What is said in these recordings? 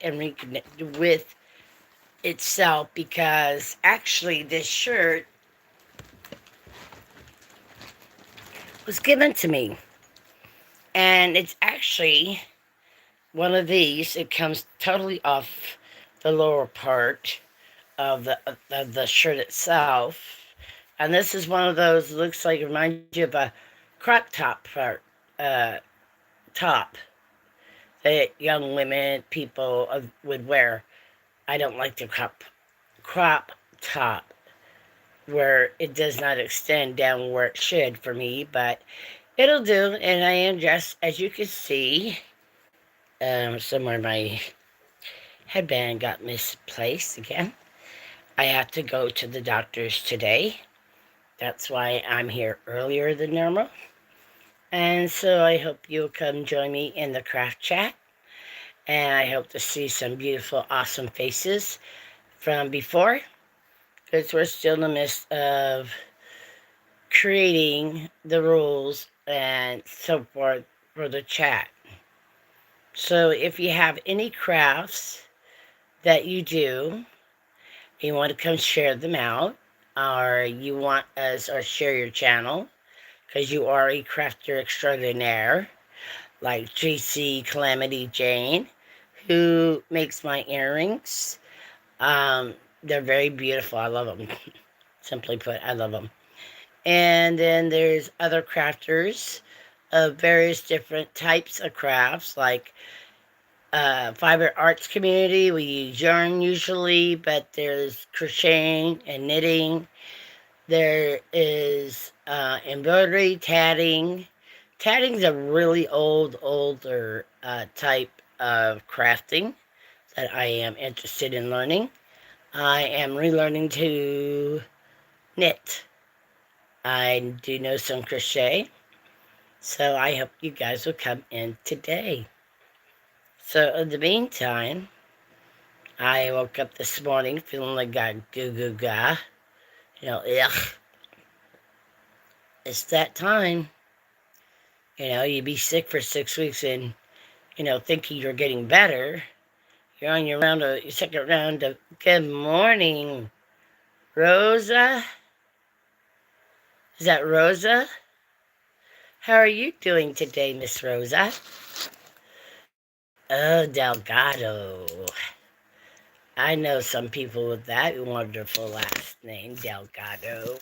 and reconnect with itself, because actually this shirt was given to me, and it's actually one of these. It comes totally off the lower part of the shirt itself, and this is one of those, looks like, reminds you of a crop top part, uh, top that young women, people would wear. I don't like the crop top where it does not extend down where it should for me, but it'll do. And I am dressed, as you can see. Somewhere my headband got misplaced again. I have to go to the doctor's today. That's why I'm here earlier than normal. And so I hope you'll come join me in the craft chat. And I hope to see some beautiful, awesome faces from before, because we're still in the midst of creating the rules and so forth for the chat. So if you have any crafts that you do, you want to come share them out, or you want us, or share your channel, because you are a crafter extraordinaire, like GC Calamity Jane, who makes my earrings. They're very beautiful. I love them. Simply put, I love them. And then there's other crafters of various different types of crafts, like fiber arts community. We use yarn usually, but there's crocheting and knitting. There is embroidery, tatting. Tatting's a really older type of crafting that I am interested in learning. I am relearning to knit. I do know some crochet, so I hope you guys will come in today. So in the meantime, I woke up this morning feeling like a goo goo ga. Ugh. It's that time. You'd be sick for 6 weeks and, thinking you're getting better. You're on your second round of good morning, Rosa. Is that Rosa? How are you doing today, Miss Rosa? Oh, Delgado. I know some people with that wonderful last name, Delgado.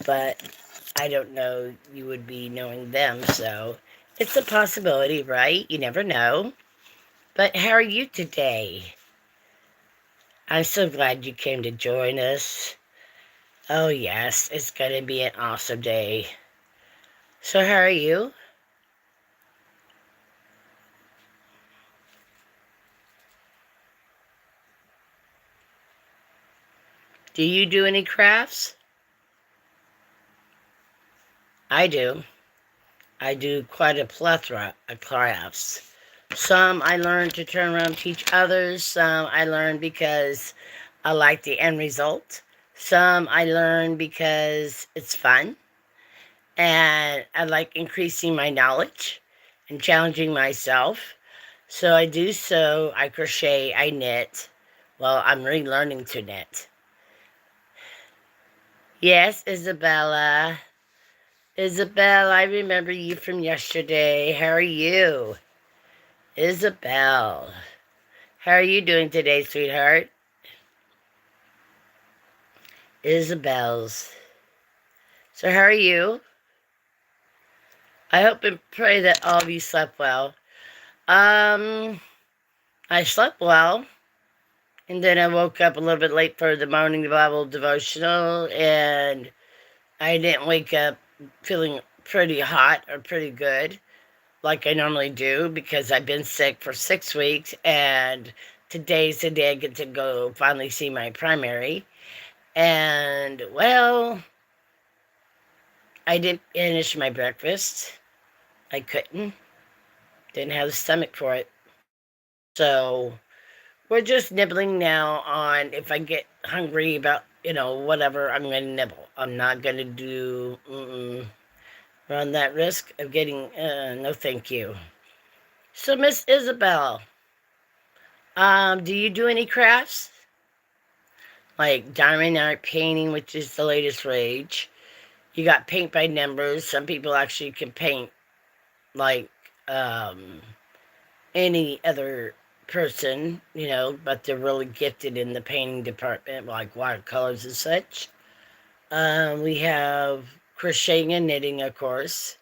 But I don't know you would be knowing them, so it's a possibility, right? You never know. But how are you today? I'm so glad you came to join us. Oh, yes, it's going to be an awesome day. So how are you? Do you do any crafts? I do. I do quite a plethora of crafts. Some I learned to turn around and teach others. Some I learned because I like the end result. Some I learned because it's fun. And I like increasing my knowledge and challenging myself. So I do so. I crochet, I knit. Well, I'm relearning to knit. Yes, Isabella. Isabel, I remember you from yesterday. How are you? Isabel. How are you doing today, sweetheart? Isabel's. So how are you? I hope and pray that all of you slept well. I slept well. And then I woke up a little bit late for the morning Bible devotional, and I didn't wake up feeling pretty hot or pretty good like I normally do, because I've been sick for 6 weeks, and today's the day I get to go finally see my primary. And, well, I didn't finish my breakfast. I couldn't. Didn't have the stomach for it. So we're just nibbling now on, if I get hungry about, whatever, I'm going to nibble. I'm not going to run that risk of getting, no thank you. So, Miss Isabel, Do you do any crafts? Like diamond art painting, which is the latest rage. You got paint by numbers. Some people actually can paint like um, any other person, but they're really gifted in the painting department, like watercolors and such. We have crocheting and knitting, of course.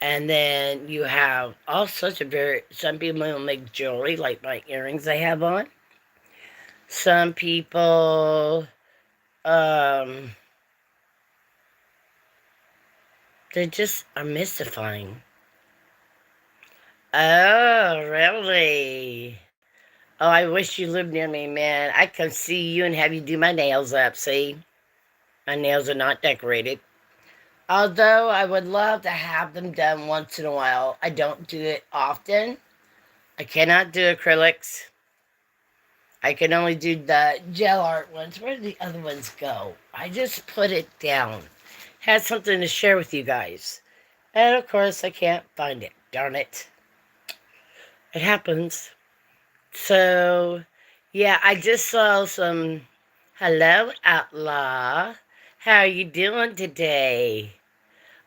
And then you have all sorts of some people will make jewelry, like my earrings I have on. Some people, um, they just are mystifying. Oh, really? Oh, I wish you lived near me, man. I can see you and have you do my nails up, see? My nails are not decorated. Although I would love to have them done once in a while. I don't do it often. I cannot do acrylics. I can only do the gel art ones. Where did the other ones go? I just put it down. Had something to share with you guys. And of course, I can't find it. Darn it. It happens. So, yeah, I just saw some. Hello, Outlaw. How are you doing today?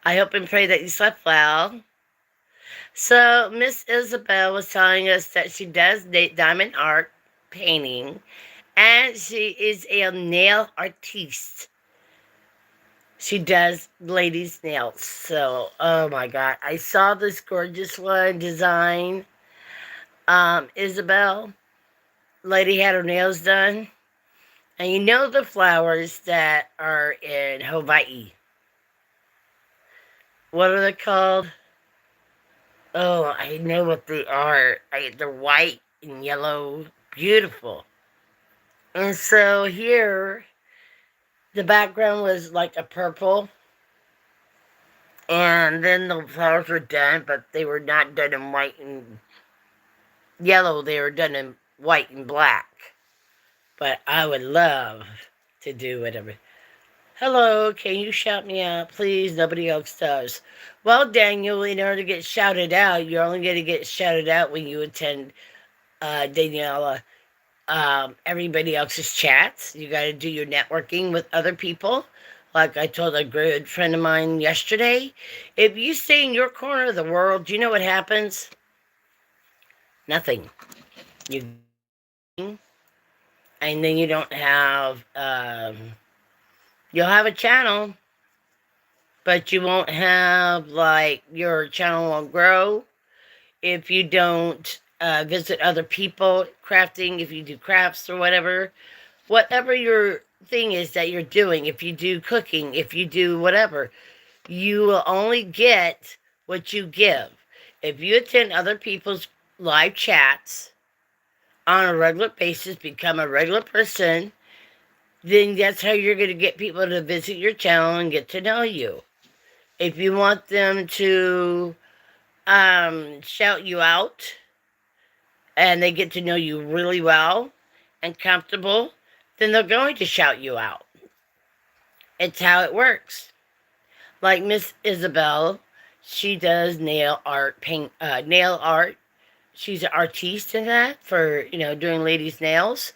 I hope and pray that you slept well. So, Miss Isabel was telling us that she does diamond art painting and she is a nail artiste. She does ladies' nails. So, oh my God, I saw this gorgeous one design. Isabel, lady had her nails done. And you know the flowers that are in Hawaii? What are they called? Oh, I know what they are. They're white and yellow. Beautiful. And so here, the background was like a purple. And then the flowers were done, but they were not done in white and yellow. They were done in white and black. But I would love to do whatever. Hello, can you shout me out, please? Nobody else does. Well, Daniel, in order to get shouted out, you're only going to get shouted out when you attend Daniela, everybody else's chats. You got to do your networking with other people. Like I told a good friend of mine yesterday, if you stay in your corner of the world, do you know what happens? Nothing. You and then you don't have. You'll have a channel, but you won't have, like, your channel won't grow if you don't visit other people crafting, if you do crafts or whatever your thing is that you're doing, if you do cooking, if you do whatever, you will only get what you give. If you attend other people's live chats on a regular basis, become a regular person, then that's how you're going to get people to visit your channel and get to know you. If you want them to shout you out and they get to know you really well and comfortable, then they're going to shout you out. It's how it works. Like Miss Isabel, she does nail art. She's an artiste in that for, doing ladies' nails.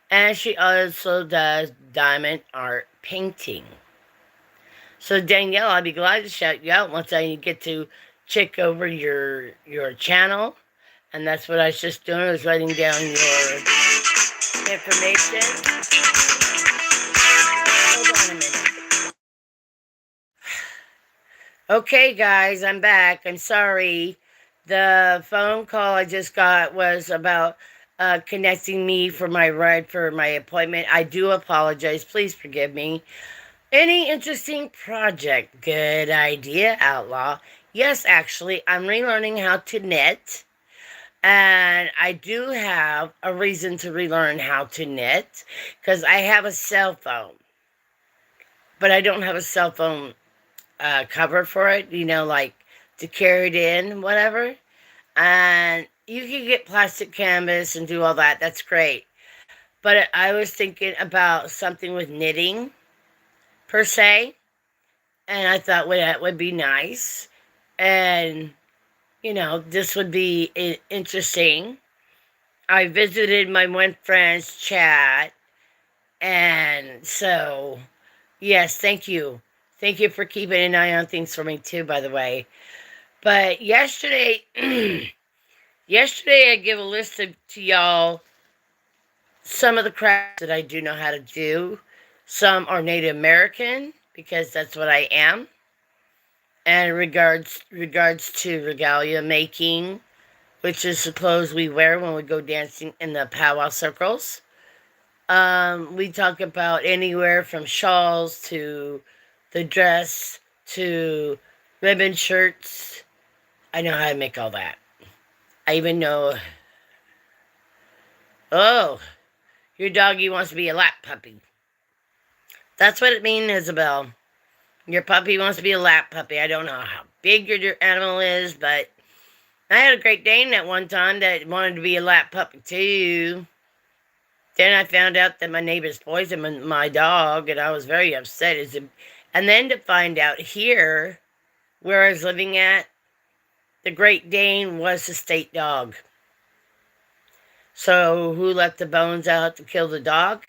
And she also does diamond art painting. So Danielle, I'll be glad to shout you out once I get to check over your channel. And that's what I was just doing, was writing down your information. Hold on a minute. Okay, guys, I'm back. I'm sorry. The phone call I just got was about connecting me for my ride for my appointment. I do apologize. Please forgive me. Any interesting project? Good idea, Outlaw. Yes, actually, I'm relearning how to knit. And I do have a reason to relearn how to knit because I have a cell phone. But I don't have a cell phone cover for it, like to carry it in, whatever. And you can get plastic canvas and do all that. That's great. But I was thinking about something with knitting, per se. And I thought, well, that would be nice. And, this would be interesting. I visited my one friend's chat, and so, yes, thank you. Thank you for keeping an eye on things for me too, by the way. But yesterday, yesterday I gave a list to y'all some of the crafts that I do know how to do. Some are Native American because that's what I am. And regards to regalia making, which is the clothes we wear when we go dancing in the powwow circles. We talk about anywhere from shawls to the dress to ribbon shirts. I know how to make all that. I even know. Oh, your doggy wants to be a lap puppy. That's what it means, Isabel. Your puppy wants to be a lap puppy. I don't know how big your animal is, but I had a Great Dane at one time that wanted to be a lap puppy too. Then I found out that my neighbors poisoned my dog, and I was very upset. And then to find out here, where I was living at, the Great Dane was the state dog. So who let the bones out to kill the dog?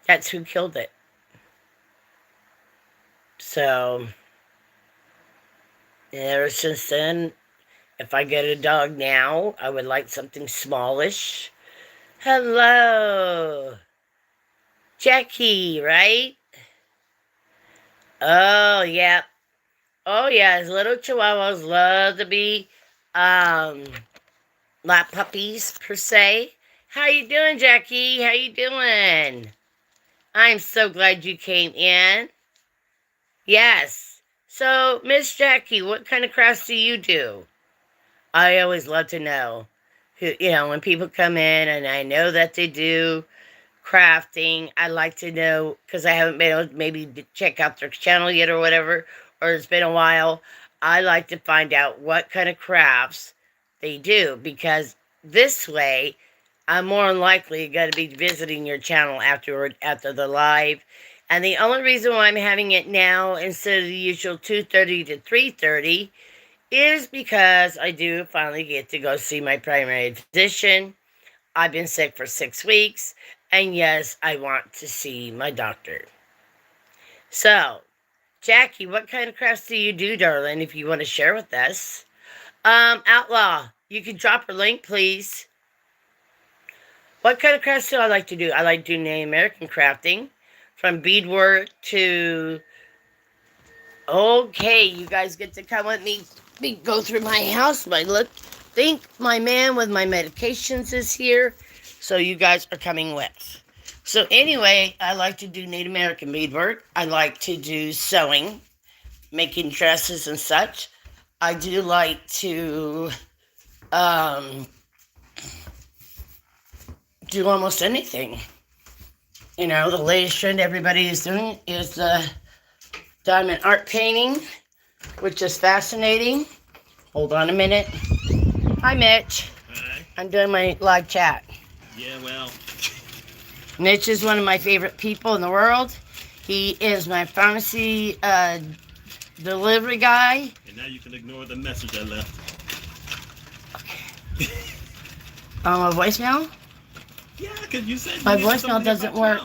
That's who killed it. So ever since then, if I get a dog now, I would like something smallish. Hello, Jackie, right? Oh, yeah. Oh, yeah, little chihuahuas love to be um, lap puppies, per se. How you doing, Jackie? How you doing? I'm so glad you came in. Yes. So, Miss Jackie, what kind of crafts do you do? I always love to know. When people come in and I know that they do crafting, I like to know, because I haven't been able to maybe check out their channel yet or whatever, or it's been a while. I like to find out what kind of crafts they do, because this way I'm more than likely going to be visiting your channel after the live. And the only reason why I'm having it now instead of the usual 2:30 to 3:30 is because I do finally get to go see my primary physician. I've been sick for 6 weeks, and yes, I want to see my doctor. So, Jackie, what kind of crafts do you do, darling, if you want to share with us? Outlaw, you can drop her link, please. What kind of crafts do I like to do? I like doing Native American crafting, from beadwork to... Okay, you guys get to come with me go through my house. Think my man with my medications is here, so you guys are coming with. So anyway, I like to do Native American beadwork. I like to do sewing, making dresses and such. I do like to do almost anything. The latest trend everybody is doing is diamond art painting, which is fascinating. Hold on a minute. Hi, Mitch. Hi. I'm doing my live chat. Yeah, well. Mitch is one of my favorite people in the world. He is my pharmacy delivery guy. And now you can ignore the message I left. Okay. A voicemail? Yeah, because you said my voicemail doesn't work.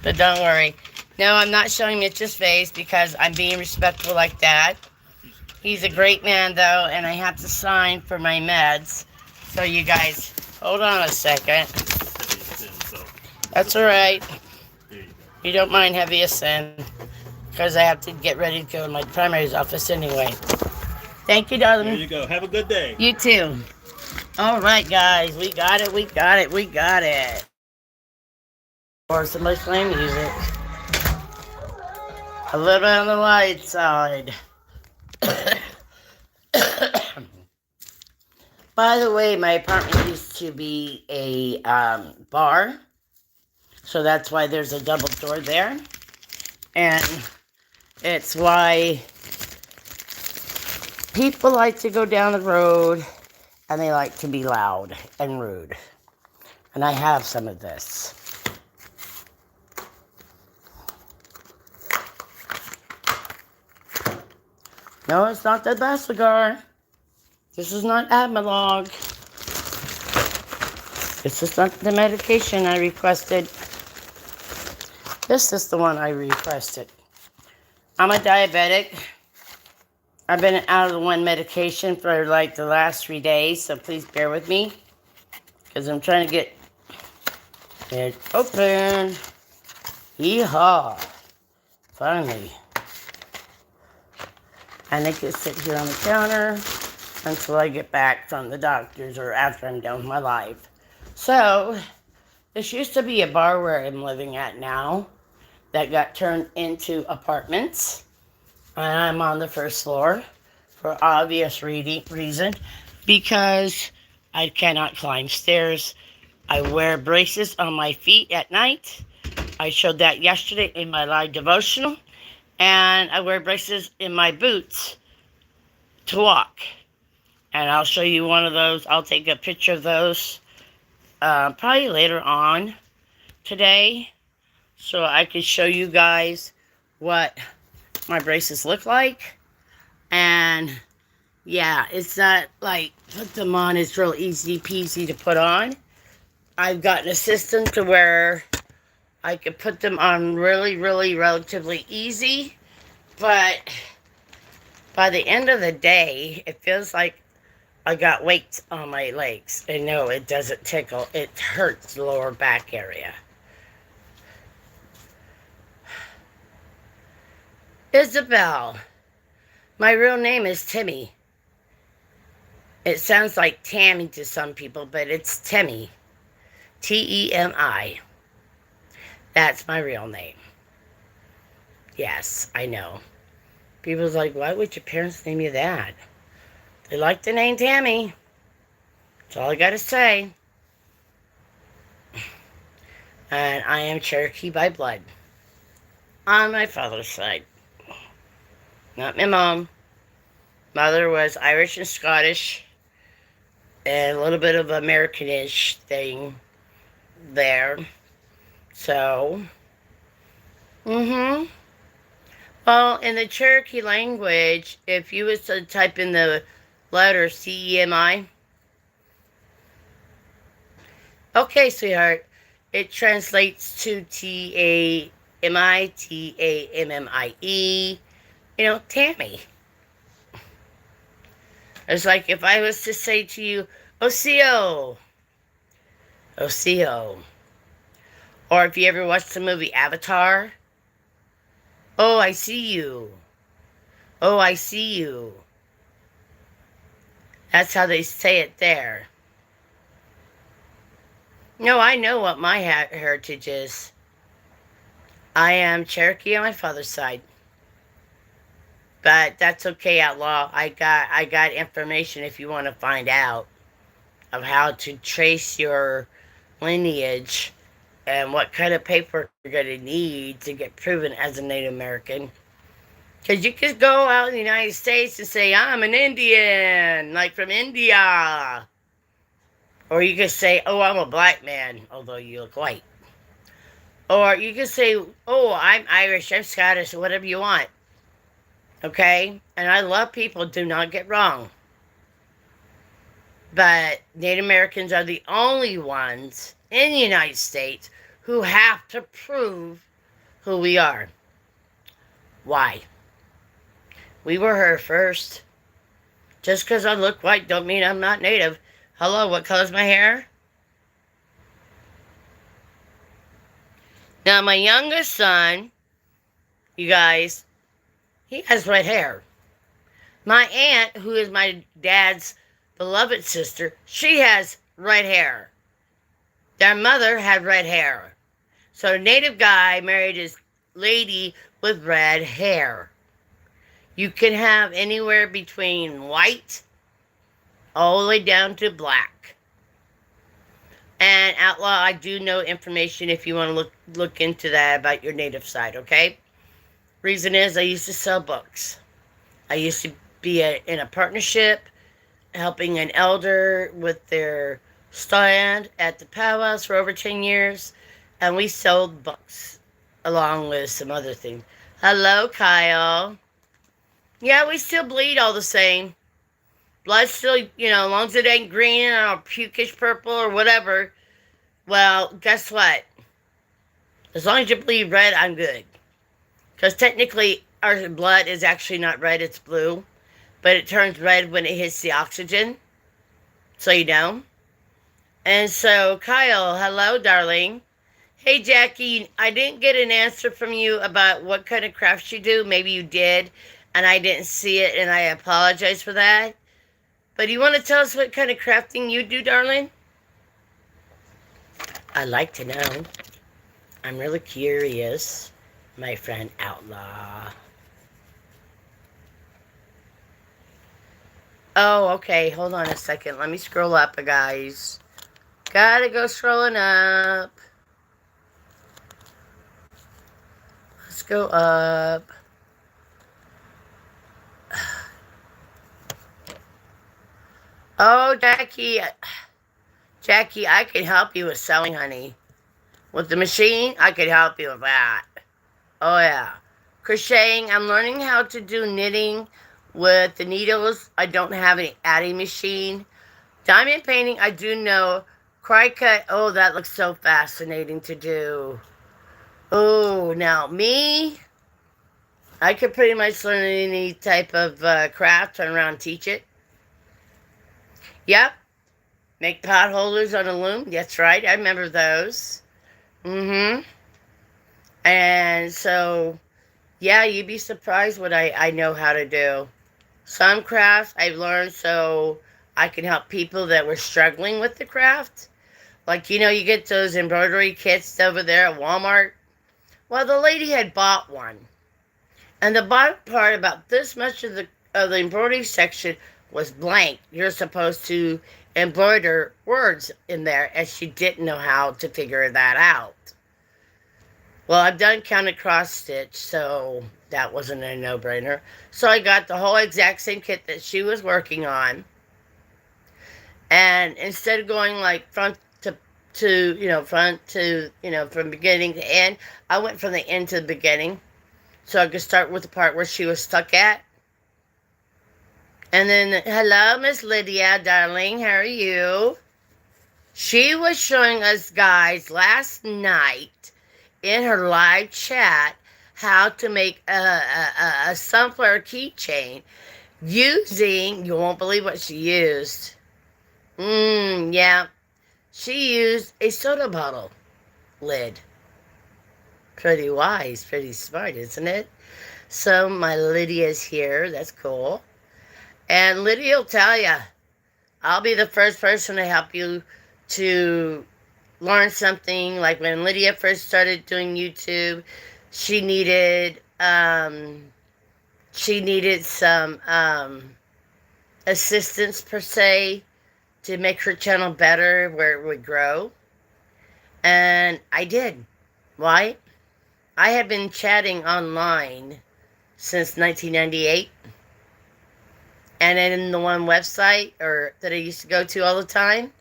But don't worry. No, I'm not showing Mitch's face because I'm being respectful like that. He's a great man, though, and I have to sign for my meds. So you guys, hold on a second. That's all right. You don't mind heavy as sin, because I have to get ready to go to my primary's office anyway. Thank you, darling. There you go. Have a good day. You too. All right, guys. We got it. We got it. We got it. Or somebody playing music. A little bit on the light side. By the way, my apartment used to be a bar. So that's why there's a double door there. And it's why people like to go down the road and they like to be loud and rude. And I have some of this. No, it's not the best cigar. This is not Admiralog. This is not the medication I requested. This is the one I requested. I'm a diabetic. I've been out of the one medication for like the last 3 days, so please bear with me. Because I'm trying to get it open. Yeehaw. Finally. And they can sit here on the counter until I get back from the doctors or after I'm done with my life. So, this used to be a bar where I'm living at now that got turned into apartments. And I'm on the first floor for obvious reason because I cannot climb stairs. I wear braces on my feet at night. I showed that yesterday in my live devotional. And I wear braces in my boots to walk. And I'll show you one of those. I'll take a picture of those probably later on today so I can show you guys what my braces look like. And yeah, it's not like put them on, it's real easy peasy to put on. I've got an system to where I could put them on really, really relatively easy, but by the end of the day, it feels like I got weights on my legs. And no, it doesn't tickle. It hurts the lower back area. Isabel. My real name is Temi. It sounds like Tammy to some people, but it's Temi. Temi. That's my real name. Yes, I know. People's like, why would your parents name you that? They like the name Tammy. That's all I gotta say. And I am Cherokee by blood. On my father's side. Not my mom. Mother was Irish and Scottish. And a little bit of Americanish thing there. So, well, in the Cherokee language, if you was to type in the letter CEMI, okay, sweetheart, it translates to TAMI, Tammy. It's like if I was to say to you, Oseo. Or if you ever watched the movie Avatar, oh, I see you. Oh, I see you. That's how they say it there. No, I know what my heritage is. I am Cherokee on my father's side. But that's okay, outlaw. I got information if you want to find out of how to trace your lineage and what kind of paper you're going to need to get proven as a Native American. Because you could go out in the United States and say, I'm an Indian, like from India. Or you could say, oh, I'm a black man, although you look white. Or you could say, oh, I'm Irish, I'm Scottish, whatever you want. Okay? And I love people, do not get wrong. But Native Americans are the only ones in the United States who have to prove who we are. Why? We were here first. Just because I look white don't mean I'm not Native. Hello, what color's my hair? Now, my youngest son, you guys, he has red hair. My aunt, who is my dad's beloved sister, she has red hair. Their mother had red hair. So a Native guy married his lady with red hair. You can have anywhere between white all the way down to black. And outlaw, I do know information if you want to look into that about your Native side, okay? Reason is I used to sell books. I used to be in a partnership helping an elder with their stand at the powwows for over 10 years. And we sold books along with some other things. Hello, Kyle. Yeah, we still bleed all the same. Blood's still, as long as it ain't green or pukish purple or whatever, Well, guess what? As long as you bleed red, I'm good. Because technically, our blood is actually not red, it's blue. But it turns red when it hits the oxygen. So you know. And so, Kyle, hello, darling. Hey, Jackie, I didn't get an answer from you about what kind of crafts you do. Maybe you did, and I didn't see it, and I apologize for that. But do you want to tell us what kind of crafting you do, darling? I'd like to know. I'm really curious, my friend Outlaw. Oh, okay. Hold on a second. Let me scroll up, guys. Gotta go scrolling up. Let's go up. Oh, Jackie. Jackie, I could help you with sewing, honey. With the machine, I could help you with that. Oh, yeah. Crocheting, I'm learning how to do knitting with the needles. I don't have an adding machine. Diamond painting, I do know. Cry cut, oh, that looks so fascinating to do. Oh, now me, I could pretty much learn any type of craft, turn around and teach it. Yep, make pot holders on a loom. That's right, I remember those. Mm-hmm. And so, yeah, you'd be surprised what I know how to do. Some crafts I've learned so I can help people that were struggling with the craft. Like, you get those embroidery kits over there at Walmart. Well, the lady had bought one. And the bottom part, about this much of the embroidery section, was blank. You're supposed to embroider words in there, and she didn't know how to figure that out. Well, I've done counted cross stitch, so that wasn't a no-brainer. So I got the whole exact same kit that she was working on. And instead of going like front to from beginning to end, I went from the end to the beginning. So I could start with the part where she was stuck at. And then, hello, Miss Lydia, darling, how are you? She was showing us guys last night in her live chat how to make a sunflower keychain using, you won't believe what she used. Yeah. She used a soda bottle lid. Pretty wise, pretty smart, isn't it? So my Lydia's here. That's cool. And Lydia will tell you, I'll be the first person to help you to learn something. Like when Lydia first started doing YouTube, she needed some assistance per se to make her channel better where it would grow. And I did. Why? I have been chatting online since 1998. And in the one website that I used to go to all the time.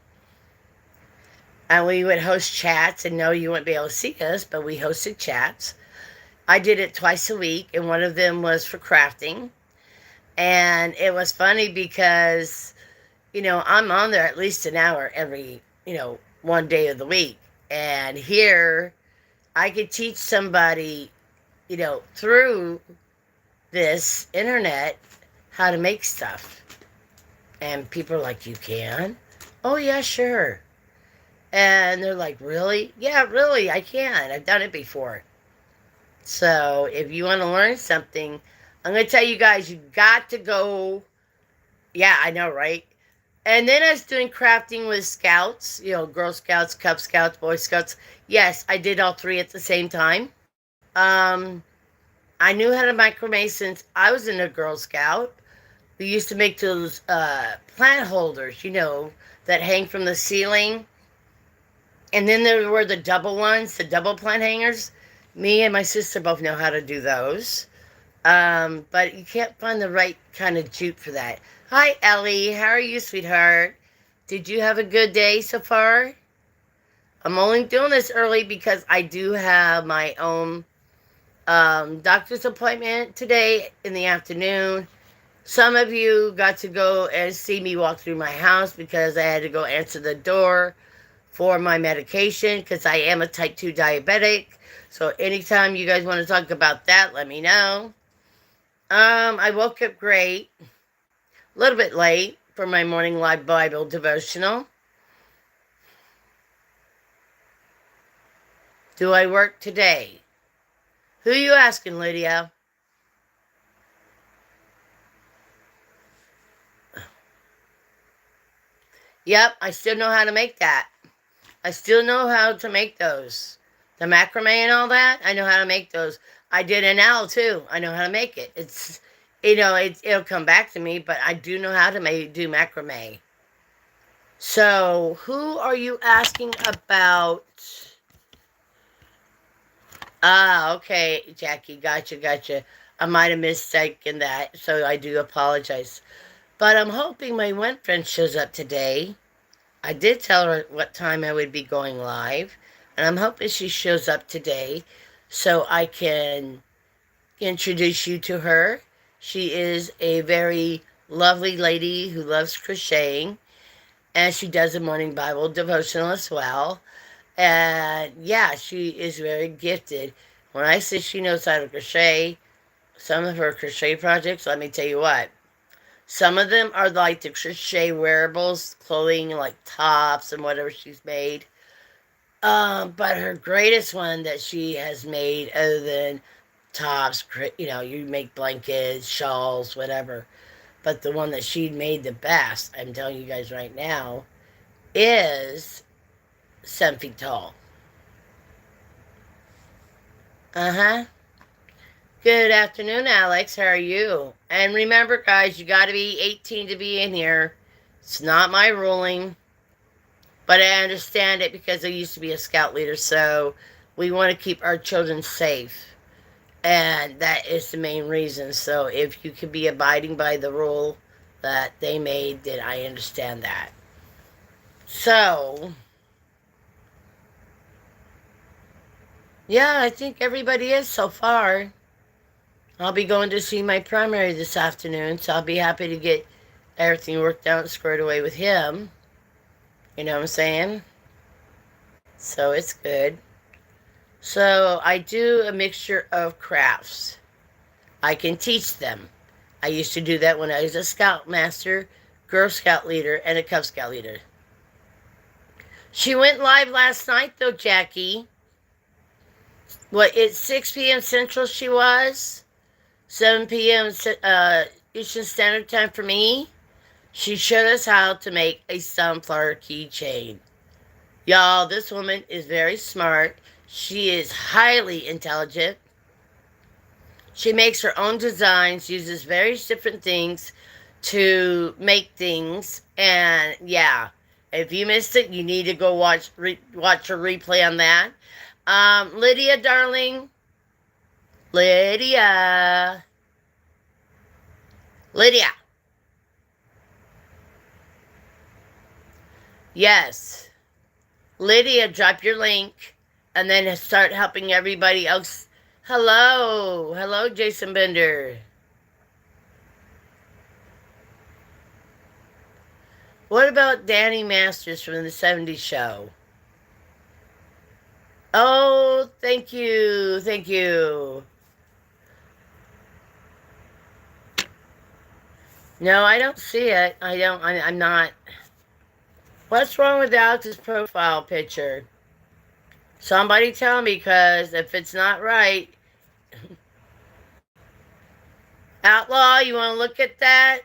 And we would host chats, and no, you wouldn't be able to see us, but we hosted chats. I did it twice a week, and one of them was for crafting. And it was funny because, I'm on there at least an hour every, one day of the week. And here, I could teach somebody, through this internet how to make stuff. And people are like, you can? Oh, yeah, sure. And they're like, really? Yeah, really, I can. I've done it before. So if you want to learn something, I'm going to tell you guys, you got to go. Yeah, I know, right? And then I was doing crafting with scouts, Girl Scouts, Cub Scouts, Boy Scouts. Yes, I did all three at the same time. I knew how to macrame since I was in a Girl Scout. We used to make those plant holders, that hang from the ceiling. And then there were the double ones, the double plant hangers. Me and my sister both know how to do those. But you can't find the right kind of jute for that. Hi, Ellie. How are you, sweetheart? Did you have a good day so far? I'm only doing this early because I do have my own doctor's appointment today in the afternoon. Some of you got to go and see me walk through my house because I had to go answer the door for my medication because I am a type 2 diabetic. So anytime you guys want to talk about that, let me know. I woke up great, a little bit late for my morning live Bible devotional. Do I work today? Who you asking, Lydia? Yep, I still know how to make that. I still know how to make those. The macrame and all that, I know how to make those. I did an owl too. I know how to make it. It'll come back to me, but I do know how to do macrame. So, who are you asking about? Ah, okay, Jackie, gotcha. I might have mistaken that, so I do apologize. But I'm hoping my one friend shows up today. I did tell her what time I would be going live, and I'm hoping she shows up today so I can introduce you to her. She is a very lovely lady who loves crocheting, and she does a morning Bible devotional as well. And yeah, she is very gifted. When I say she knows how to crochet, some of her crochet projects, let me tell you what. Some of them are like the crochet wearables, clothing, like tops and whatever she's made. But her greatest one that she has made, other than tops, you make blankets, shawls, whatever. But the one that she made the best, I'm telling you guys right now, is 7 feet tall. Uh-huh. Good afternoon, Alex. How are you? And remember, guys, you got to be 18 to be in here. It's not my ruling, but I understand it because I used to be a scout leader, so we want to keep our children safe. And that is the main reason. So if you could be abiding by the rule that they made, then I understand that. So, yeah, I think everybody is so far. I'll be going to see my primary this afternoon, so I'll be happy to get everything worked out and squared away with him. You know what I'm saying? So it's good. So I do a mixture of crafts. I can teach them. I used to do that when I was a Scout Master, Girl Scout leader, and a Cub Scout leader. She went live last night, though, Jackie. What, it's 6 p.m. Central she was? 7 p.m. Eastern Standard Time for me. She showed us how to make a sunflower keychain. Y'all, this woman is very smart. She is highly intelligent. She makes her own designs, uses various different things to make things. And yeah, if you missed it, you need to go watch her replay on that. Lydia, darling. Lydia. Yes. Lydia, drop your link and then start helping everybody else. Hello, Jason Bender. What about Danny Masters from the 70s show? Oh, thank you. No, I don't see it. I'm not. What's wrong with Alex's profile picture? Somebody tell me, because if it's not right. Outlaw, you want to look at that?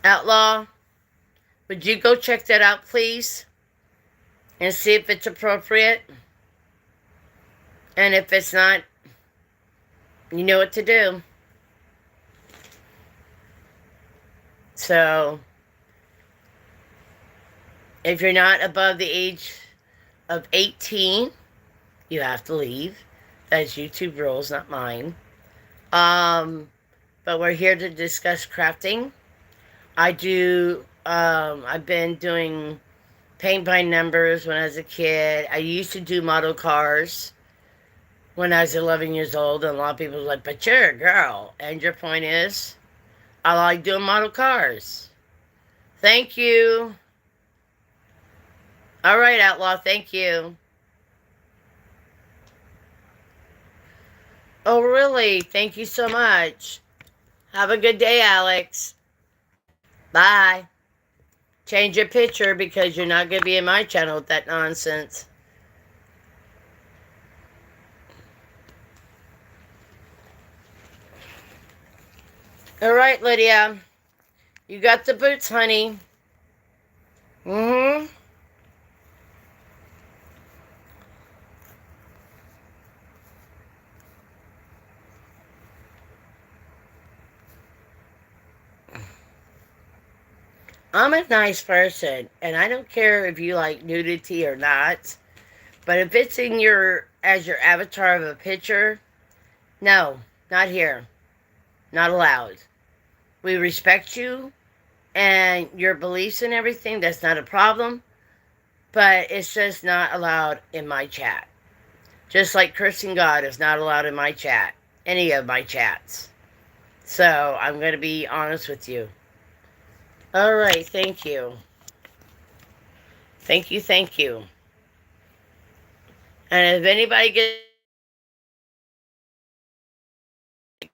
Outlaw, would you go check that out, please? And see if it's appropriate? And if it's not, you know what to do. So, if you're not above the age of 18, you have to leave. That's YouTube rules, not mine. But we're here to discuss crafting. I've been doing paint by numbers when I was a kid. I used to do model cars when I was 11 years old, and a lot of people were like, but you're a girl. And your point is, I like doing model cars. Thank you. All right, Outlaw, thank you. Oh, really? Thank you so much. Have a good day, Alex. Bye. Change your picture because you're not going to be in my channel with that nonsense. All right, Lydia. You got the boots, honey. Mm-hmm. I'm a nice person, and I don't care if you like nudity or not. But if it's in your as your avatar of a picture, no, not here. Not allowed. We respect you and your beliefs and everything. That's not a problem. But it's just not allowed in my chat. Just like cursing God is not allowed in my chat. Any of my chats. So I'm going to be honest with you. All right, thank you. Thank you, thank you. And if anybody gets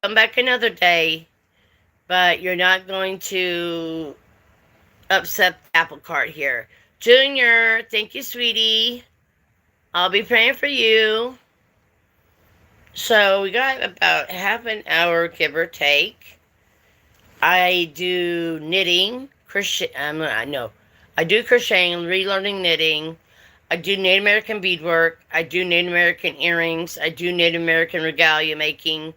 come back another day, but you're not going to upset the apple cart here. Junior, thank you, sweetie. I'll be praying for you. So we got about half an hour, give or take. I do knitting, crochet. I do crocheting, relearning knitting. I do Native American beadwork. I do Native American earrings. I do Native American regalia making,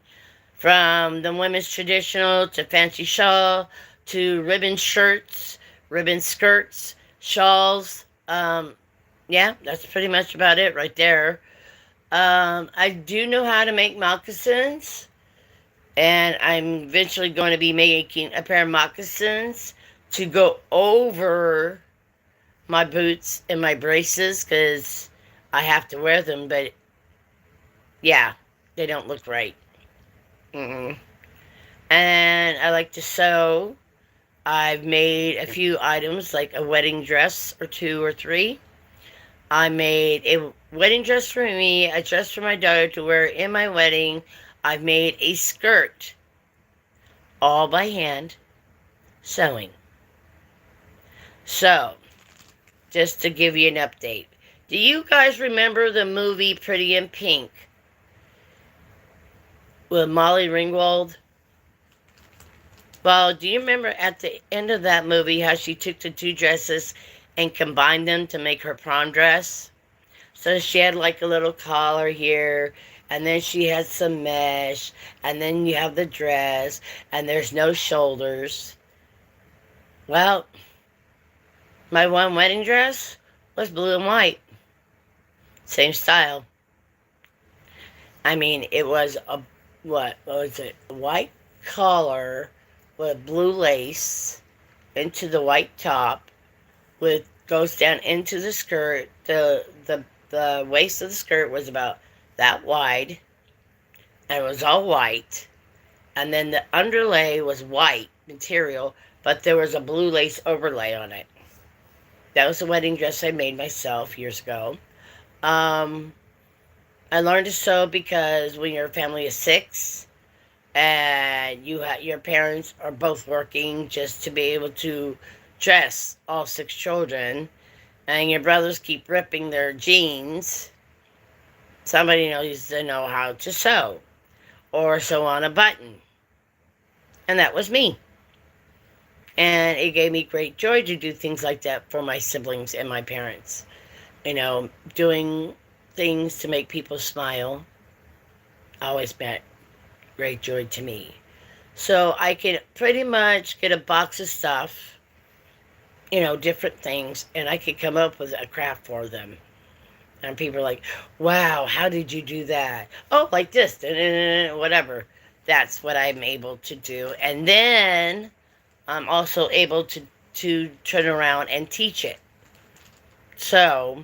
from the women's traditional to fancy shawl to ribbon shirts, ribbon skirts, shawls. Yeah, that's pretty much about it right there. I do know how to make moccasins, and I'm eventually going to be making a pair of moccasins to go over my boots and my braces because I have to wear them, but yeah, they don't look right. Mm-mm. And I like to sew. I've made a few items like a wedding dress or two or three. I made a wedding dress for me, a dress for my daughter to wear in my wedding. I've made a skirt, all by hand, sewing. So, just to give you an update. Do you guys remember the movie Pretty in Pink with Molly Ringwald? Well, do you remember at the end of that movie how she took the two dresses and combined them to make her prom dress? So she had like a little collar here, and then she had some mesh, and then you have the dress, and there's no shoulders. Well, my one wedding dress was blue and white. Same style. I mean, it was what was it? A white collar with blue lace into the white top, with goes down into the skirt. The waist of the skirt was about that wide, and it was all white. And then the underlay was white material, but there was a blue lace overlay on it. That was a wedding dress I made myself years ago. Um, I learned to sew because when your family is six and your parents are both working just to be able to dress all six children, and your brothers keep ripping their jeans, somebody needs to know how to sew or sew on a button. And that was me. And it gave me great joy to do things like that for my siblings and my parents. Doing things to make people smile always meant great joy to me. So I can pretty much get a box of stuff, different things, and I could come up with a craft for them. And people are like, wow, how did you do that? Oh, like this, whatever. That's what I'm able to do. And then I'm also able to turn around and teach it. So,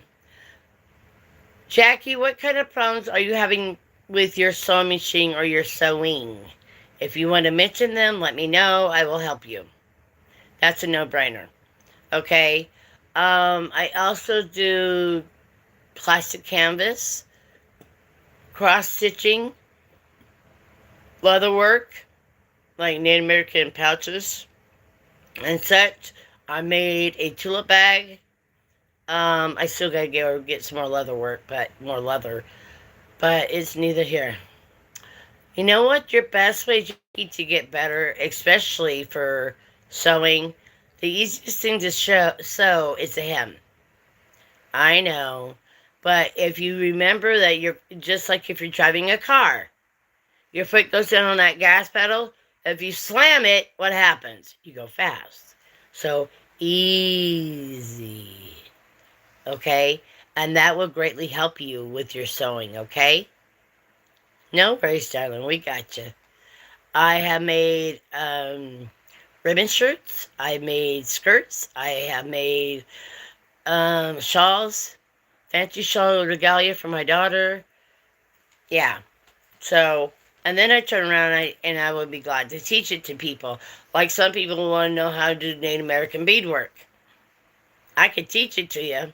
Jackie, what kind of problems are you having with your sewing machine or your sewing? If you want to mention them, let me know. I will help you. That's a no-brainer. Okay? I also do plastic canvas, cross stitching, leather work, like Native American pouches and such. I made a tulip bag. I still gotta get some more leather work, but more leather. But it's neither here. You know what? Your best way to get better, especially for sewing, the easiest thing to sew is a hem. I know. But if you remember that you're just like if you're driving a car, your foot goes down on that gas pedal. If you slam it, what happens? You go fast. So easy. Okay? And that will greatly help you with your sewing, okay? No worries, darling. We got you. I have made ribbon shirts. I made skirts. I have made shawls, fancy shawl regalia for my daughter. Yeah. So, and then I turn around and I would be glad to teach it to people. Like some people want to know how to do Native American beadwork. I could teach it to you,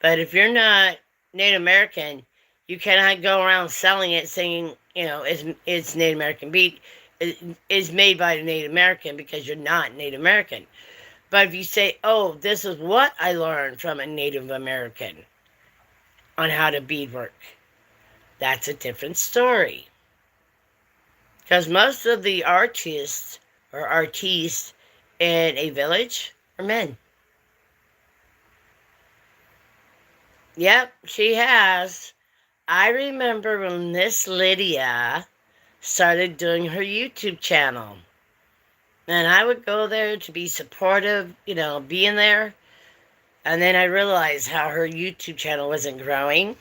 but if you're not Native American, you cannot go around selling it saying, it's Native American bead. It's made by a Native American because you're not Native American. But if you say, oh, this is what I learned from a Native American on how to beadwork, that's a different story. Because most of the artists in a village are men. Yep, she has. I remember when Miss Lydia started doing her YouTube channel. And I would go there to be supportive, being there. And then I realized how her YouTube channel wasn't growing.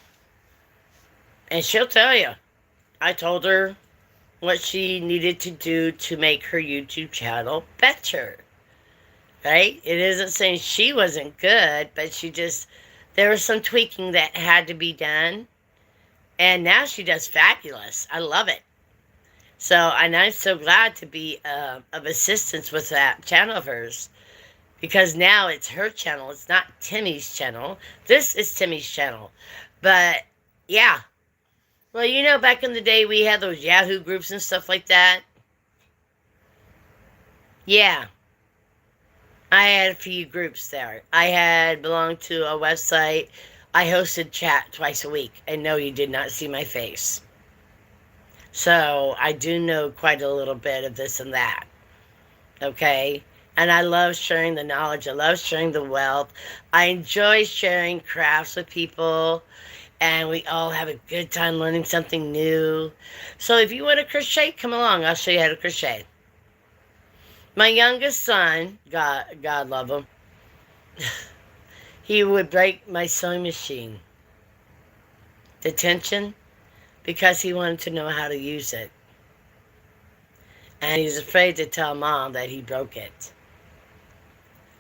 And she'll tell you. I told her what she needed to do to make her YouTube channel better. Right? It isn't saying she wasn't good, but there was some tweaking that had to be done. And now she does fabulous. I love it. So, and I'm so glad to be of assistance with that channel of hers. Because now it's her channel. It's not Temi's channel. This is Temi's channel. But, yeah. Well, back in the day we had those Yahoo groups and stuff like that. Yeah. I had a few groups there. I had belonged to a website. I hosted chat twice a week. And no, you did not see my face. So I do know quite a little bit of this and that. Okay? And I love sharing the knowledge. I love sharing the wealth. I enjoy sharing crafts with people. And we all have a good time learning something new. So if you want to crochet, come along. I'll show you how to crochet. My youngest son, God love him, he would break my sewing machine. The tension, because he wanted to know how to use it. And he's afraid to tell Mom that he broke it.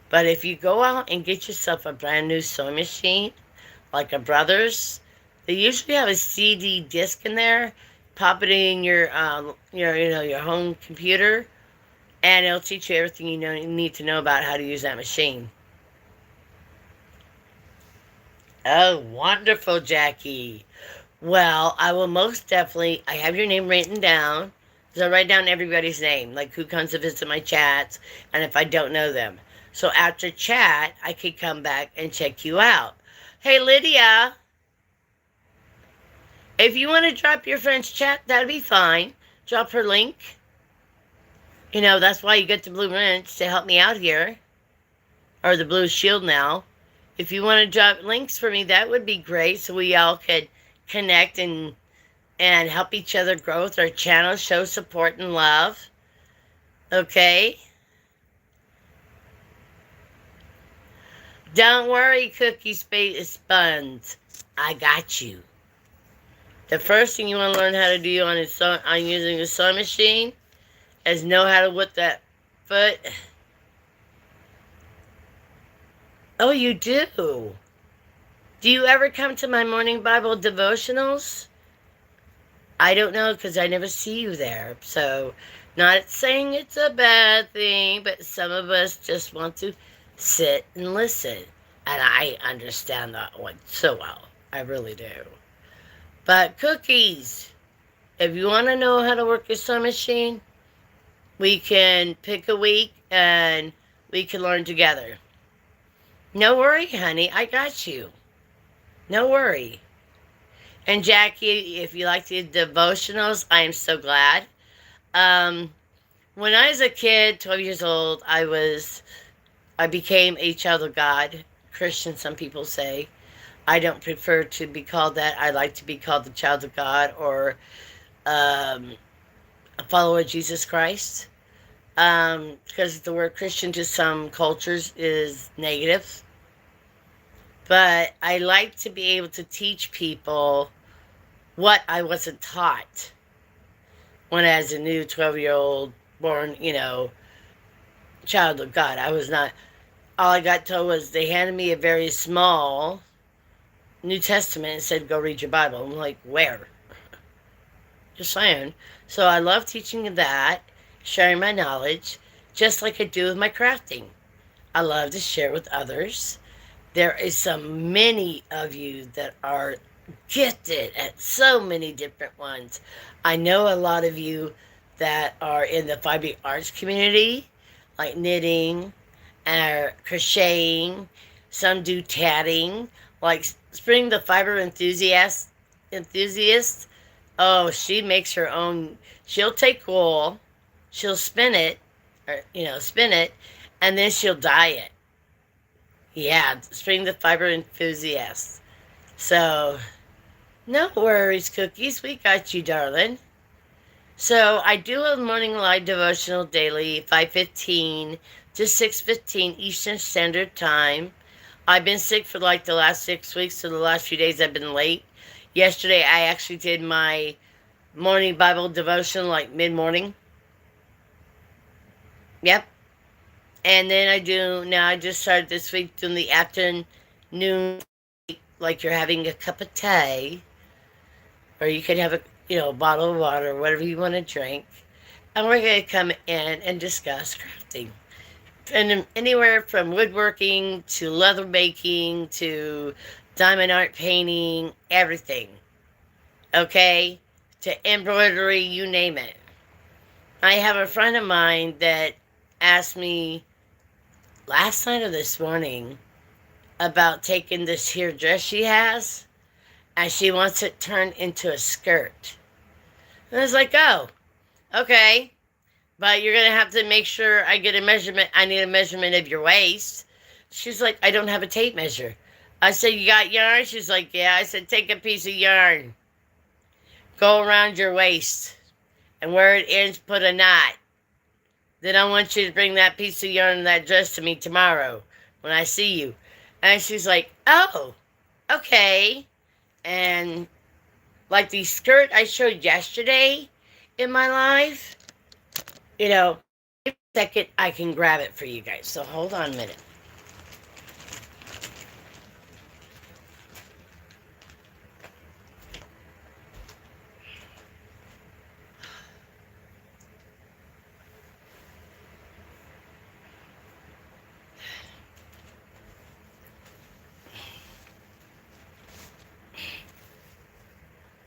But if you go out and get yourself a brand new sewing machine, like a Brothers, they usually have a CD disc in there. Pop it in your home computer, and it'll teach you everything you need to know about how to use that machine. Oh, wonderful, Jackie. Well, I will most definitely, I have your name written down. So I write down everybody's name, like who comes to visit my chats, and if I don't know them. So after chat, I could come back and check you out. Hey, Lydia, if you want to drop your friend's chat, that'd be fine. Drop her link. That's why you get the Blue Wrench to help me out here. Or the Blue Shield now. If you want to drop links for me, that would be great. So we all could connect and help each other grow with our channel. Show support and love. Okay? Don't worry, Cookie Sponge. I got you. The first thing you want to learn how to do on using a sewing machine is know how to whip that foot. Oh, you do? Do you ever come to my morning Bible devotionals? I don't know because I never see you there. So, not saying it's a bad thing, but some of us just want to sit and listen. And I understand that one so well. I really do. But cookies, if you want to know how to work your sewing machine, we can pick a week and we can learn together. No worry, honey. I got you. No worry. And Jackie, if you like the devotionals, I am so glad. Um, when I was a kid, 12 years old, I became a child of God. Christian, some people say. I don't prefer to be called that. I like to be called the child of God or um, a follower of Jesus Christ. Because the word Christian to some cultures is negative. But I like to be able to teach people what I wasn't taught when I was a new 12-year-old born, child of God. I was not, all I got told was they handed me a very small New Testament and said, go read your Bible. I'm like, where? Just saying. So I love teaching that, sharing my knowledge, just like I do with my crafting. I love to share with others. There is so many of you that are gifted at so many different ones. I know a lot of you that are in the fine arts community, like knitting and crocheting. Some do tatting, like Spring the fiber enthusiast. Oh, she makes her own. She'll take wool, she'll spin it, or spin it, and then she'll dye it. Yeah, Spring the fiber enthusiast. So, no worries, cookies. We got you, darling. So, I do a morning live devotional daily, 5:15 to 6:15 Eastern Standard Time. I've been sick for like the last 6 weeks, so the last few days I've been late. Yesterday, I actually did my morning Bible devotion like mid-morning. Yep. And then I just started this week doing the afternoon, like you're having a cup of tea, or you could have a bottle of water, whatever you want to drink. And we're going to come in and discuss crafting. And anywhere from woodworking to leather making to diamond art painting, everything. Okay? To embroidery, you name it. I have a friend of mine that asked me last night or this morning about taking this here dress she has and she wants it turned into a skirt. And I was like, oh, okay. But you're going to have to make sure I get a measurement. I need a measurement of your waist. She's like, I don't have a tape measure. I said, you got yarn? She's like, yeah. I said, take a piece of yarn. Go around your waist. And where it ends, put a knot. Then I want you to bring that piece of yarn and that dress to me tomorrow when I see you. And she's like, oh, okay. And like the skirt I showed yesterday in my live, in a second, I can grab it for you guys. So hold on a minute.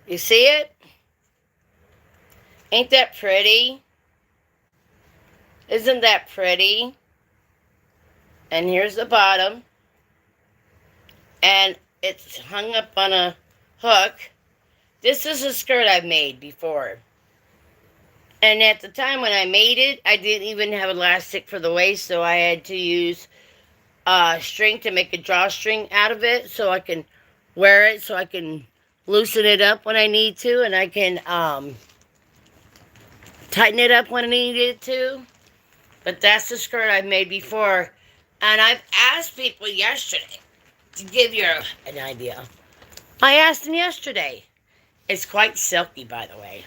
You see it? Ain't that pretty? Isn't that pretty? And here's the bottom. And it's hung up on a hook. This is a skirt I've made before. And at the time when I made it, I didn't even have elastic for the waist, so I had to use string to make a drawstring out of it so I can wear it, so I can loosen it up when I need to, and I can tighten it up when I need it to. But that's the skirt I've made before. And I've asked people yesterday to give you an idea. I asked them yesterday. It's quite silky, by the way.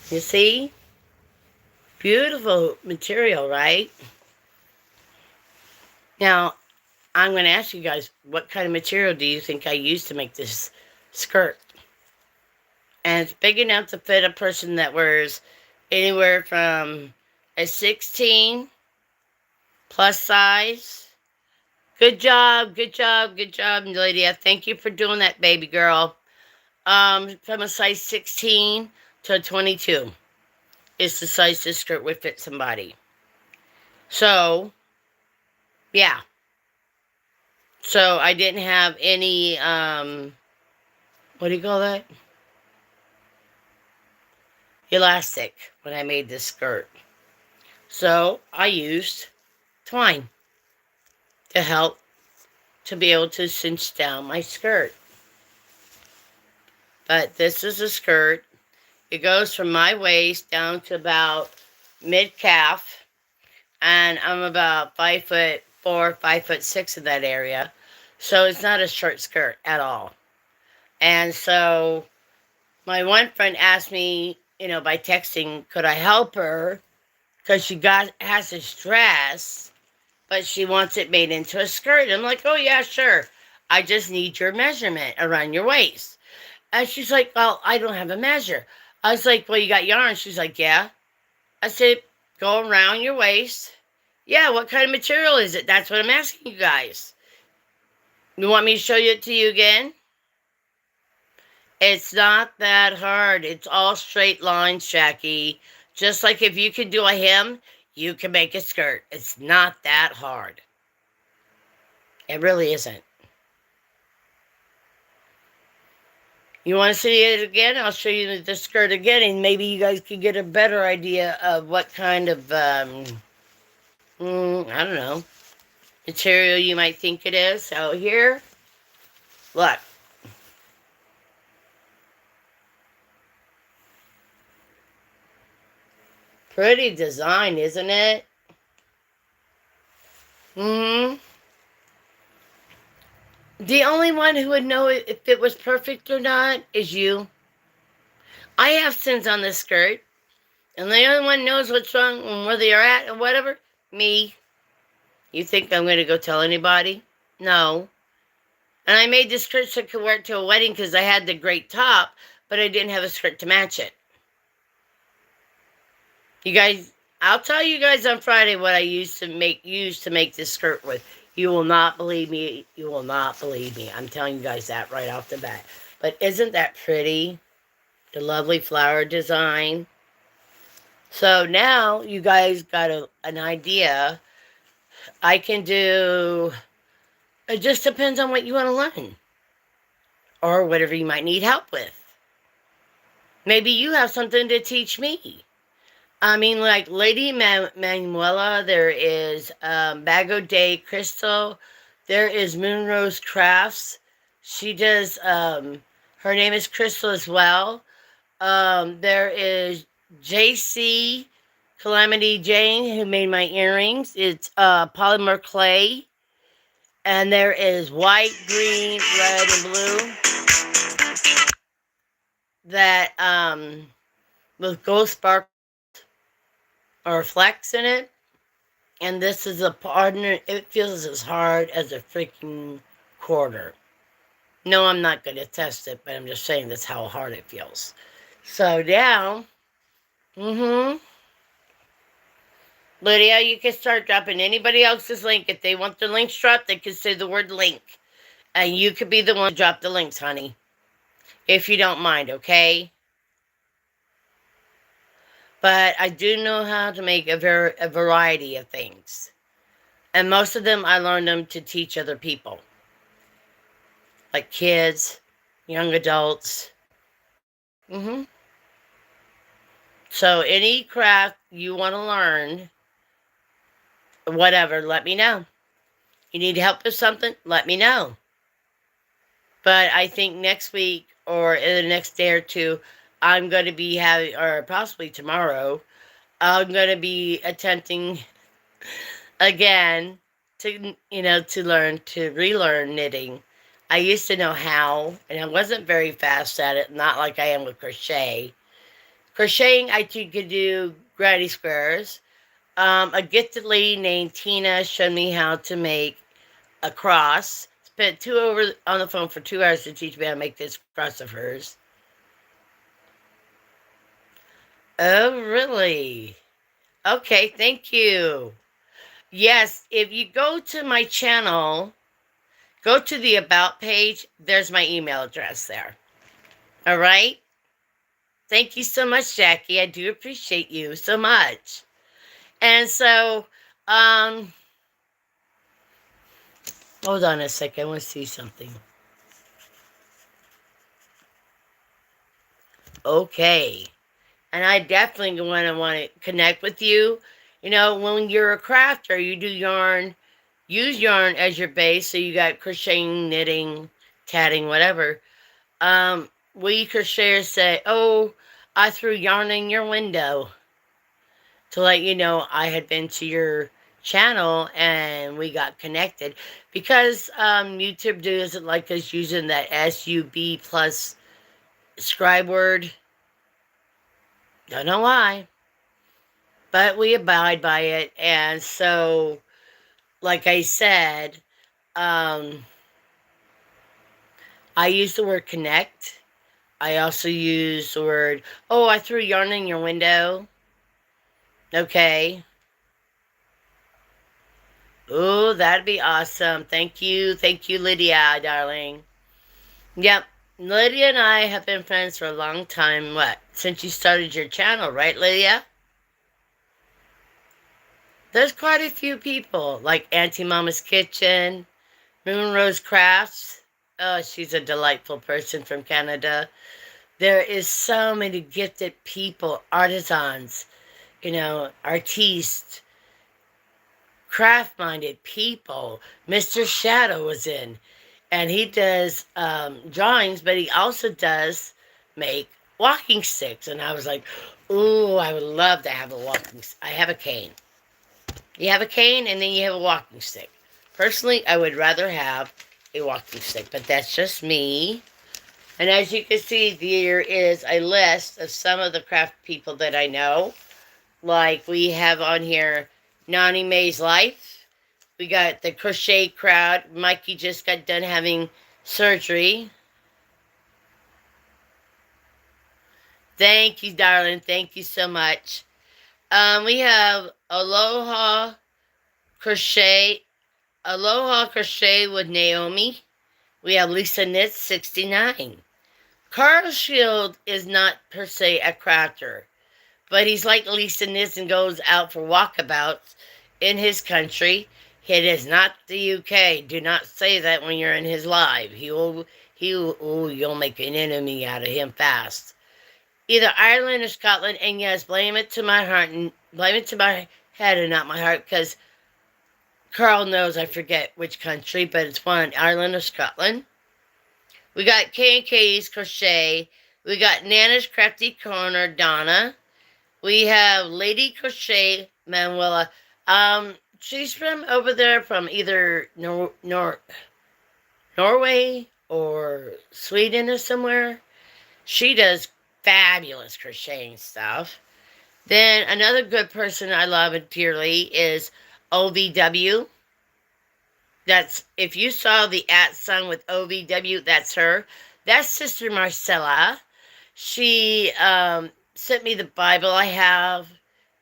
You see? Beautiful material, right? Now, I'm going to ask you guys, what kind of material do you think I used to make this skirt? And it's big enough to fit a person that wears anywhere from a 16 plus size. Good job, good job, good job, Lydia. Thank you for doing that, baby girl. From a size 16 to a 22 is the size this skirt would fit somebody. So, yeah. So I didn't have any, what do you call that? Elastic when I made this skirt. So I used twine to help to be able to cinch down my skirt. But this is a skirt. It goes from my waist down to about mid-calf, and I'm about 5'4", 5'6" in that area. So it's not a short skirt at all. And so my one friend asked me, by texting, could I help her? Because she has this dress, but she wants it made into a skirt. I'm like, oh yeah, sure. I just need your measurement around your waist. And she's like, well, I don't have a measure. I was like, well, you got yarn? She's like, yeah. I said, go around your waist. Yeah, what kind of material is it? That's what I'm asking you guys. You want me to show it to you again? It's not that hard. It's all straight lines, Jackie. Just like if you can do a hem, you can make a skirt. It's not that hard. It really isn't. You want to see it again? I'll show you the skirt again, and maybe you guys can get a better idea of what kind of, I don't know, material you might think it is. So here, look. Pretty design, isn't it? Hmm. The only one who would know if it was perfect or not is you. I have sins on this skirt, and the only one knows what's wrong and where they are at and whatever, me. You think I'm going to go tell anybody? No. And I made this skirt so I could wear it to a wedding because I had the great top, but I didn't have a skirt to match it. You guys, I'll tell you guys on Friday what I used to make this skirt with. You will not believe me. You will not believe me. I'm telling you guys that right off the bat. But isn't that pretty? The lovely flower design. So now you guys got an idea. I can do, it just depends on what you want to learn. Or whatever you might need help with. Maybe you have something to teach me. I mean, like Lady Manuela, there is Bago Day Crystal, there is Moonrose Crafts. She does, her name is Crystal as well. There is JC Calamity Jane, who made my earrings. It's polymer clay. And there is white, green, red, and blue that with gold sparkles or flecks in it. And this is a partner. It feels as hard as a freaking quarter. No, I'm not going to test it, but I'm just saying that's how hard it feels. So now, Lydia, you can start dropping anybody else's link. If they want their links dropped, they can say the word link. And you could be the one to drop the links, honey. If you don't mind, okay? But I do know how to make a variety of things. And most of them, I learned them to teach other people. Like kids, young adults. So any craft you want to learn, whatever, let me know. You need help with something, let me know. But I think next week or in the next day or two, I'm going to be having, or possibly tomorrow, I'm going to be attempting again to, to relearn knitting. I used to know how, and I wasn't very fast at it, not like I am with crochet. Crocheting, I could do granny squares. A gifted lady named Tina showed me how to make a cross. Spent 2 hours on the phone for 2 hours to teach me how to make this cross of hers. Oh, really? Okay, thank you. Yes, if you go to my channel, go to the About page, there's my email address there. All right? Thank you so much, Jackie. I do appreciate you so much. And so, um, hold on a second. I want to see something. Okay. And I definitely want to connect with you. You know, when you're a crafter, you do yarn, use yarn as your base. So you got crocheting, knitting, tatting, whatever. We crocheters say, "Oh, I threw yarn in your window," to let you know I had been to your channel and we got connected, because YouTube doesn't like us using that SUB plus scribe word. Don't know why, but we abide by it. And so, like I said, um, I use the word connect. I also use the word, "Oh, I threw yarn in your window." Okay. Oh, that'd be awesome. Thank you. Thank you, Lydia, darling. Yep. Lydia and I have been friends for a long time. What? Since you started your channel, right, Lydia? There's quite a few people, like Auntie Mama's Kitchen, Moon Rose Crafts. Oh, she's a delightful person from Canada. There is so many gifted people, artisans, artistes, craft-minded people. Mr. Shadow was in, and he does drawings, but he also does make walking sticks. And I was like, "Ooh, I would love to have a walking stick. I have a cane. You have a cane, and then you have a walking stick. Personally, I would rather have a walking stick, but that's just me." And as you can see, there is a list of some of the craft people that I know. Like we have on here Nani Mae's Life. We got the Crochet Crowd. Mikey just got done having surgery. Thank you, darling. Thank you so much. We have Crochet, Aloha Crochet with Naomi. We have Lisa Knits 69. Carl Shield is not per se a crafter, but he's like Lisa Knits and goes out for walkabouts in his country. It is not the UK. Do not say that when you're in his live. You'll make an enemy out of him fast. Either Ireland or Scotland, and yes, blame it to my heart and blame it to my head and not my heart, because Carl knows I forget which country, but it's one, Ireland or Scotland. We got K&K's Crochet. We got Nana's Crafty Corner, Donna. We have Lady Crochet, Manuela. She's from over there, from either Norway or Sweden or somewhere. She does fabulous crocheting stuff. Then another good person I love dearly is OVW. That's, if you saw the @ with OVW, that's her. That's Sister Marcella. She sent me the Bible I have,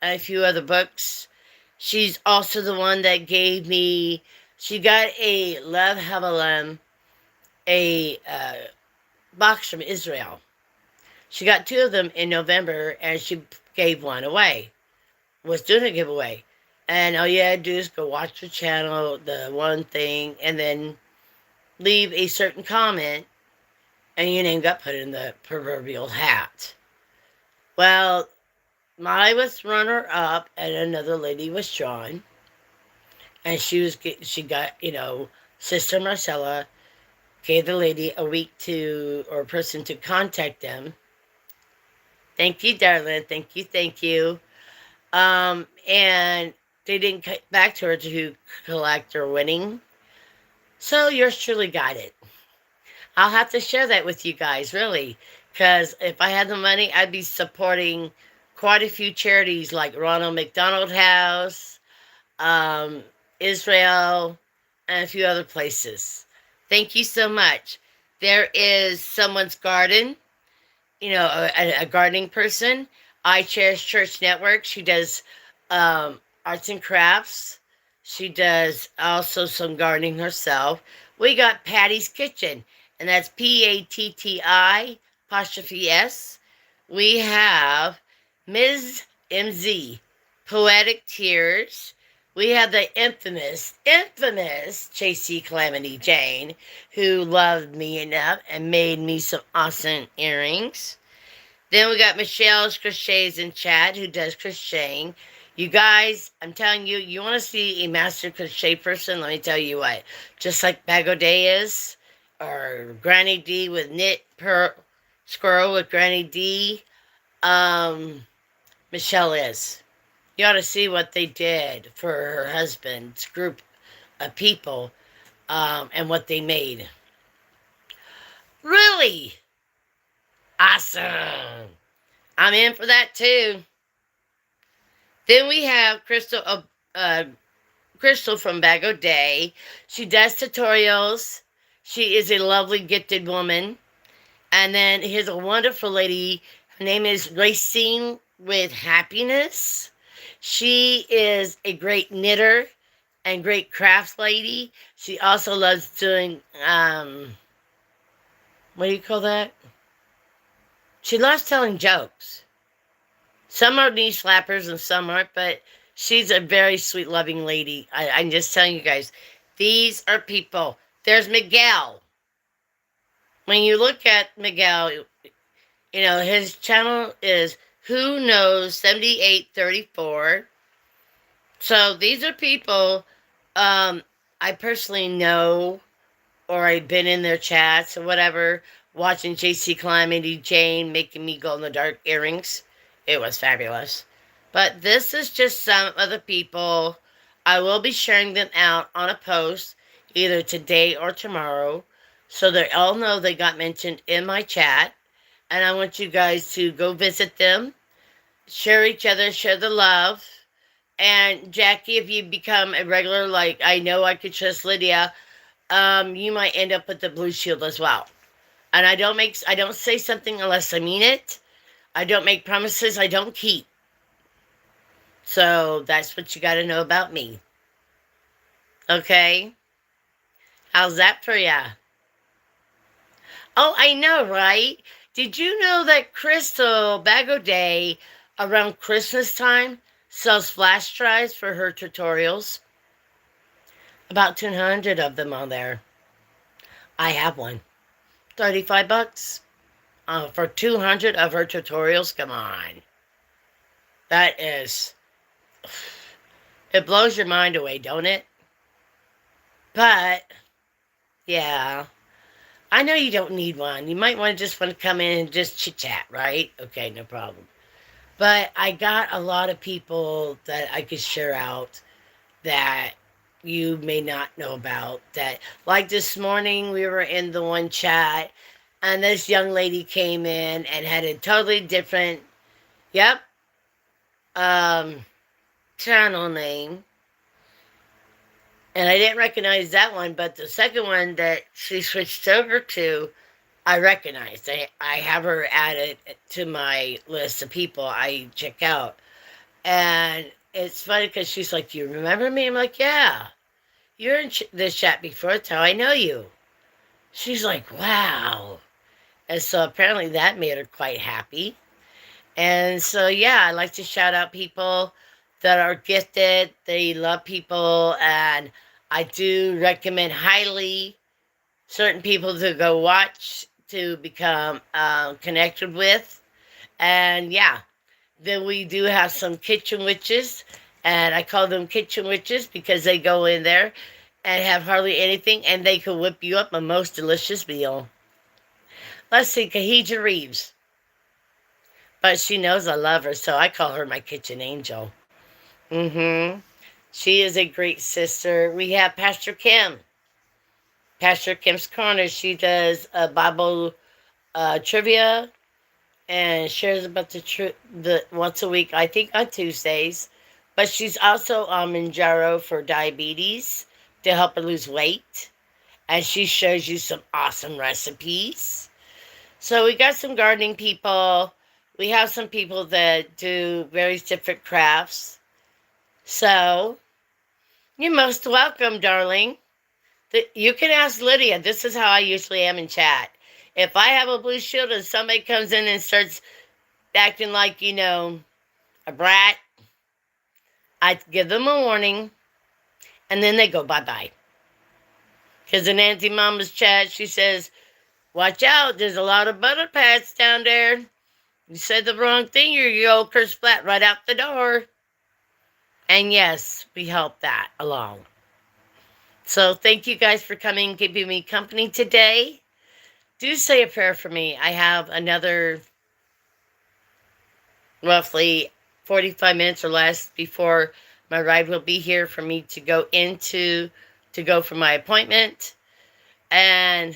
a few other books. She's also the one that gave me, she got a Lev Havilah, a box from Israel. She got 2 of them in November, and she gave one away. Was doing a giveaway. And all you had to do is go watch her channel, the one thing, and then leave a certain comment, and your name got put in the proverbial hat. Well, I was runner-up, and another lady was drawn, and she got, Sister Marcella gave the lady a week or a person to contact them. Thank you, darling. Thank you, thank you. And they didn't get back to her to collect her winning. So yours truly got it. I'll have to share that with you guys, really. Because if I had the money, I'd be supporting quite a few charities like Ronald McDonald House, Israel, and a few other places. Thank you so much. There is Someone's Garden, a gardening person. I Cherish Church Network. She does arts and crafts. She does also some gardening herself. We got Patty's Kitchen, and that's Patti apostrophe S. We have Ms. MZ, Poetic Tears. We have the infamous JC Calamity Jane, who loved me enough and made me some awesome earrings. Then we got Michelle's Crochets in chat, who does crocheting. You guys, I'm telling you, you want to see a master crochet person? Let me tell you what. Just like Bag O' Day is, or Granny D with Knit Pearl Squirrel with Granny D, um, Michelle is. You ought to see what they did for her husband's group of people, and what they made. Really awesome. I'm in for that too. Then we have uh, Crystal from Bag O' Day. She does tutorials. She is a lovely, gifted woman. And then here's a wonderful lady. Her name is Racine with Happiness. She is a great knitter and great crafts lady. She also loves doing, what do you call that? She loves telling jokes. Some are knee slappers and some aren't, but she's a very sweet, loving lady. I'm just telling you guys, these are people. There's Miguel. When you look at Miguel, his channel is Who Knows 7834. So these are people I personally know, or I've been in their chats or whatever, watching JC Calamity Jane making me glow in the dark earrings. It was fabulous. But this is just some of the people. I will be sharing them out on a post either today or tomorrow, so they all know they got mentioned in my chat. And I want you guys to go visit them, share each other, share the love. And Jackie, if you become a regular, like I know I could trust Lydia, you might end up with the blue shield as well. And I don't say something unless I mean it. I don't make promises I don't keep. So that's what you got to know about me. Okay? How's that for ya? Oh, I know, right? Did you know that Crystal Bag O' Day around Christmas time sells flash drives for her tutorials? About 200 of them on there. I have one. $35 for 200 of her tutorials. Come on. That is, it blows your mind away, don't it? But, yeah, I know you don't need one. You might just want to come in and just chit-chat, right? Okay, no problem. But I got a lot of people that I could share out that you may not know about. That, like this morning, we were in the one chat, and this young lady came in and had a totally different, yep, channel name. And I didn't recognize that one, but the second one that she switched over to, I recognized. I have her added to my list of people I check out. And it's funny because she's like, "Do you remember me?" I'm like, "Yeah. You're in this chat before. That's how I know you." She's like, "Wow." And so apparently that made her quite happy. And so, yeah, I like to shout out people that are gifted. They love people. And I do recommend highly certain people to go watch to become connected with. And yeah, then we do have some kitchen witches. And I call them kitchen witches because they go in there and have hardly anything. And they can whip you up a most delicious meal. Let's see, Kahija Reeves. But she knows I love her, so I call her my kitchen angel. Mm-hmm. She is a great sister. We have Pastor Kim. Pastor Kim's Corner. She does a Bible trivia and shares about the once a week, I think on Tuesdays. But she's also on Manjaro for diabetes to help her lose weight. And she shows you some awesome recipes. So we got some gardening people. We have some people that do various different crafts. So You're most welcome, darling. You can ask Lydia. This is how I usually am in chat. If I have a blue shield and somebody comes in and starts acting like, a brat, I give them a warning and then they go bye bye. Because in Auntie Mama's chat, she says, watch out, there's a lot of butter pads down there. You said the wrong thing, you go curse flat right out the door. And yes, we help that along. So thank you guys for coming, keeping me company today. Do say a prayer for me. I have another roughly 45 minutes or less before my ride will be here for me to go for my appointment. And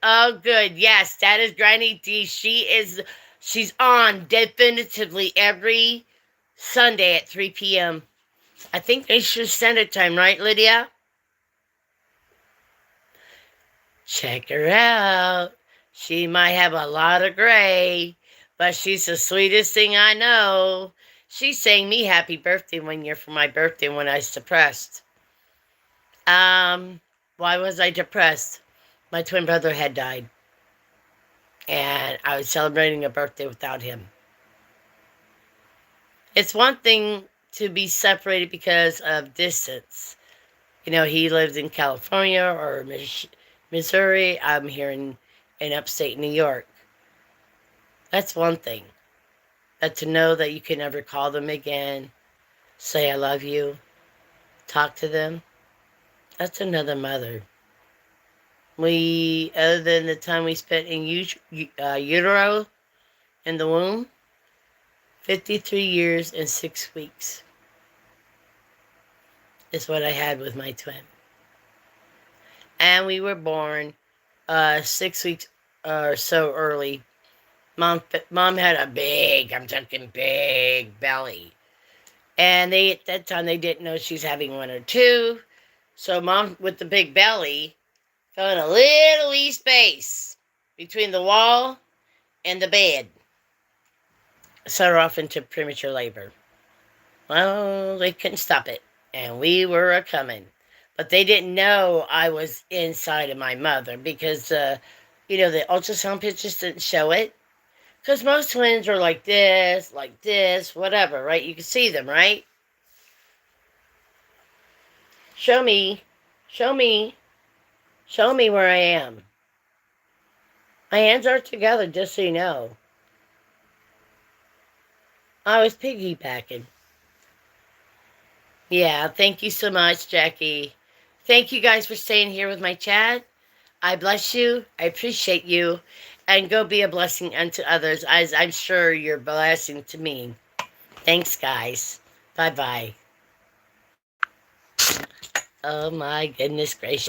oh good. Yes, that is Granny D. She's on definitively every Sunday at 3 p.m. I think they should standard time, right, Lydia? Check her out. She might have a lot of gray, but she's the sweetest thing I know. She sang me happy birthday one year for my birthday when I was depressed. Why was I depressed? My twin brother had died, and I was celebrating a birthday without him. It's one thing to be separated because of distance. He lives in California or Missouri. I'm here in upstate New York. That's one thing. But to know that you can never call them again, say I love you, talk to them, that's another mother. Other than the time we spent in utero, in the womb, 53 years and 6 weeks is what I had with my twin. And we were born 6 weeks or so early. Mom had a I'm talking big belly. And at that time, they didn't know she's having one or two. So Mom, with the big belly, fell in a little wee space between the wall and the bed. Set her off into premature labor. Well, they couldn't stop it. And we were a-coming. But they didn't know I was inside of my mother because, the ultrasound pictures didn't show it. Because most twins are like this, whatever, right? You can see them, right? Show me. Show me. Show me where I am. My hands are together, just so you know. I was piggybacking. Yeah, thank you so much, Jackie. Thank you guys for staying here with my chat. I bless you. I appreciate you. And go be a blessing unto others, as I'm sure you're a blessing to me. Thanks, guys. Bye-bye. Oh, my goodness gracious.